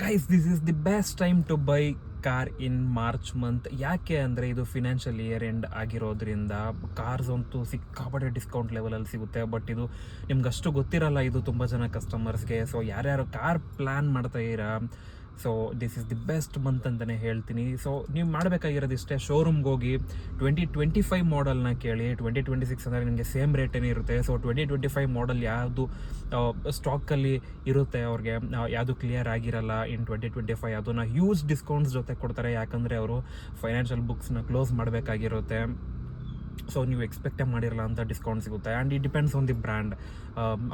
Guys, this is the best time to buy car in March month. ಯಾಕೆ ಅಂದರೆ ಇದು financial year end ಆಗಿರೋದ್ರಿಂದ cars ಅಂತೂ ಸಿಕ್ಕಾಪಟ್ಟೆ ಡಿಸ್ಕೌಂಟ್ ಲೆವೆಲಲ್ಲಿ ಸಿಗುತ್ತೆ. ಬಟ್ ಇದು ನಿಮ್ಗೆ ಅಷ್ಟು ಗೊತ್ತಿರಲ್ಲ, ಇದು ತುಂಬ ಜನ ಕಸ್ಟಮರ್ಸ್ಗೆ. ಸೊ ಯಾರ್ಯಾರು ಕಾರ್ ಪ್ಲ್ಯಾನ್ ಮಾಡ್ತಾ ಇದ್ದೀರಾ, so this is the best month ಅಂತಲೇ ಹೇಳ್ತೀನಿ. ಸೊ ನೀವು ಮಾಡಬೇಕಾಗಿರೋದು ಇಷ್ಟೇ, ಶೋರೂಮ್ಗೆ ಹೋಗಿ 2025 ಮಾಡಲ್ನ ಕೇಳಿ. 2026 ಅಂದರೆ ನಿಮಗೆ ಸೇಮ್ ರೇಟೇ ಇರುತ್ತೆ. ಸೊ 2025 ಮಾಡಲ್ ಯಾವುದು ಸ್ಟಾಕಲ್ಲಿ ಇರುತ್ತೆ ಅವ್ರಿಗೆ, ಯಾವುದು ಕ್ಲಿಯರ್ ಆಗಿರಲ್ಲ ಇನ್ 2025, ಅದನ್ನು ಹ್ಯೂಜ್ ಡಿಸ್ಕೌಂಟ್ಸ್ ಜೊತೆ ಕೊಡ್ತಾರೆ. ಯಾಕಂದರೆ ಅವರು ಫೈನಾನ್ಷಿಯಲ್ ಬುಕ್ಸ್ನ ಕ್ಲೋಸ್ ಮಾಡಬೇಕಾಗಿರುತ್ತೆ. ಸೊ ನೀವು ಎಕ್ಸ್ಪೆಕ್ಟೇ ಮಾಡಿರಲ್ಲ ಅಂತ ಡಿಸ್ಕೌಂಟ್ ಸಿಗುತ್ತೆ. And it depends on the brand.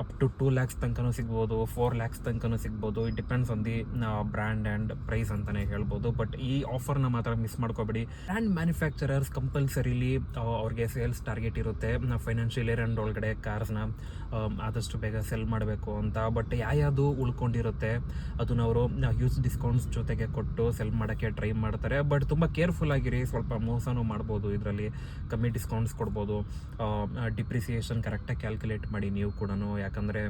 Up to 2 lakhs ತನಕನೂ ಸಿಗ್ಬೋದು, 4 lakhs ತನಕನೂ ಸಿಗ್ಬೋದು. It depends on the brand and price ಅಂತಲೇ ಹೇಳ್ಬೋದು. ಬಟ್ ಈ ಆಫರ್ನ ಮಾತ್ರ ಮಿಸ್ ಮಾಡ್ಕೋಬೇಡಿ. ಬ್ರ್ಯಾಂಡ್ ಮ್ಯಾನುಫ್ಯಾಕ್ಚರರ್ಸ್ ಕಂಪಲ್ಸರಿಲಿ ಅವ್ರಿಗೆ ಸೇಲ್ಸ್ ಟಾರ್ಗೆಟ್ ಇರುತ್ತೆ, ಫೈನಾನ್ಷಿಯಲ್ ಇಯರ್ ಎಂಡ್ ಒಳಗಡೆ ಕಾರ್ಸ್ನ ಆದಷ್ಟು ಬೇಗ ಸೆಲ್ ಮಾಡಬೇಕು ಅಂತ. ಬಟ್ ಯಾವುದು ಉಳ್ಕೊಂಡಿರುತ್ತೆ ಅದನ್ನ ಅವರು ಹ್ಯೂಜ್ ಡಿಸ್ಕೌಂಟ್ಸ್ ಜೊತೆಗೆ ಕೊಟ್ಟು ಸೆಲ್ ಮಾಡೋಕ್ಕೆ ಟ್ರೈ ಮಾಡ್ತಾರೆ. ಬಟ್ ತುಂಬ ಕೇರ್ಫುಲ್ ಆಗಿರಿ, ಸ್ವಲ್ಪ ಮೋಸನೂ ಮಾಡ್ಬೋದು ಇದರಲ್ಲಿ. ಕಮ್ಮಿ ಡಿಸ್ಕೌಂಟ್ಸ್ ಕೊಡ್ಬೋದು. ಡಿಪ್ರಿಸಿಯೇಷನ್ ಕರೆಕ್ಟಾಗಿ ಕ್ಯಾಲ್ಕುಲೇಟ್ ಮಾಡಿ ನೀವು ಕೂಡ, ಯಾಕಂದರೆ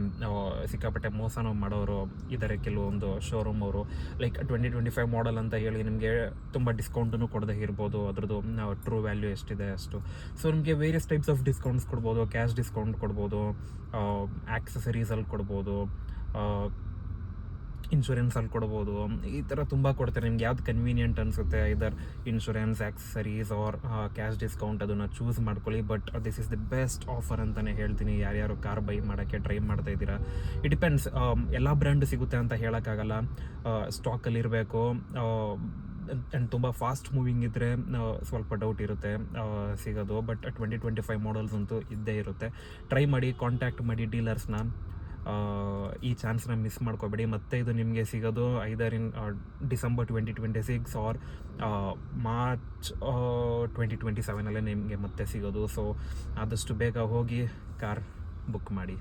ಸಿಕ್ಕಾಪಟ್ಟೆ ಮೋಸನೂ ಮಾಡೋರು ಇದ್ದಾರೆ ಕೆಲವೊಂದು ಶೋರೂಮ್ ಅವರು. ಲೈಕ್ 2025 ಮಾಡಲ್ ಅಂತ ಹೇಳಿ ನಿಮಗೆ ತುಂಬ ಡಿಸ್ಕೌಂಟನ್ನು ಕೊಡದೇ ಇರ್ಬೋದು, ಅದ್ರದ್ದು ಟ್ರೂ ವ್ಯಾಲ್ಯೂ ಎಷ್ಟಿದೆ ಅಷ್ಟು. ಸೊ ನಿಮಗೆ ವೇರಿಯಸ್ ಟೈಪ್ಸ್ ಆಫ್ ಡಿಸ್ಕೌಂಟ್ಸ್ ಕೊಡ್ಬೋದು. ಕ್ಯಾಶ್ ಡಿಸ್ಕೌಂಟ್ ಕೊಡ್ಬೋದು, ಆಕ್ಸೆಸರೀಸಲ್ಲಿ ಕೊಡ್ಬೋದು, ಇನ್ಶೂರೆನ್ಸಲ್ಲಿ ಕೊಡ್ಬೋದು. ಈ ಥರ ತುಂಬ ಕೊಡ್ತಾರೆ. ನಿಮ್ಗೆ ಯಾವ್ದು ಕನ್ವೀನಿಯೆಂಟ್ ಅನಿಸುತ್ತೆ, either insurance, accessories or cash discount, ಅದನ್ನು ಚೂಸ್ ಮಾಡ್ಕೊಳ್ಳಿ. But this is the best offer ಅಂತಲೇ ಹೇಳ್ತೀನಿ. ಯಾರ್ಯಾರು ಕಾರ್ ಬೈ ಮಾಡೋಕ್ಕೆ ಟ್ರೈ ಮಾಡ್ತಾ ಇದ್ದೀರಾ, ಇಟ್ ಡಿಪೆಂಡ್ಸ್. ಎಲ್ಲ ಬ್ರ್ಯಾಂಡು ಸಿಗುತ್ತೆ ಅಂತ ಹೇಳೋಕ್ಕಾಗಲ್ಲ, ಸ್ಟಾಕಲ್ಲಿ ಇರಬೇಕು. ಆ್ಯಂಡ್ ತುಂಬ ಫಾಸ್ಟ್ ಮೂವಿಂಗ್ ಇದ್ದರೆ ಸ್ವಲ್ಪ ಡೌಟ್ ಇರುತ್ತೆ ಸಿಗೋದು. ಬಟ್ 2025 ಮಾಡಲ್ಸ್ ಅಂತೂ ಇದ್ದೇ ಇರುತ್ತೆ. ಟ್ರೈ ಮಾಡಿ, ಕಾಂಟ್ಯಾಕ್ಟ್ ಮಾಡಿ ಡೀಲರ್ಸ್ನ. ಈ ಚಾನ್ಸ್ನ ಮಿಸ್ ಮಾಡ್ಕೋಬೇಡಿ. ಮತ್ತೆ ಇದು ನಿಮಗೆ ಸಿಗೋದು ಐದರ್ ಇನ್ ಡಿಸೆಂಬರ್ 2026 ಆರ್ ಮಾರ್ಚ್ 2027 ನಿಮಗೆ ಮತ್ತೆ ಸಿಗೋದು. ಸೊ ಆದಷ್ಟು ಬೇಗ ಹೋಗಿ ಕಾರ್ ಬುಕ್ ಮಾಡಿ.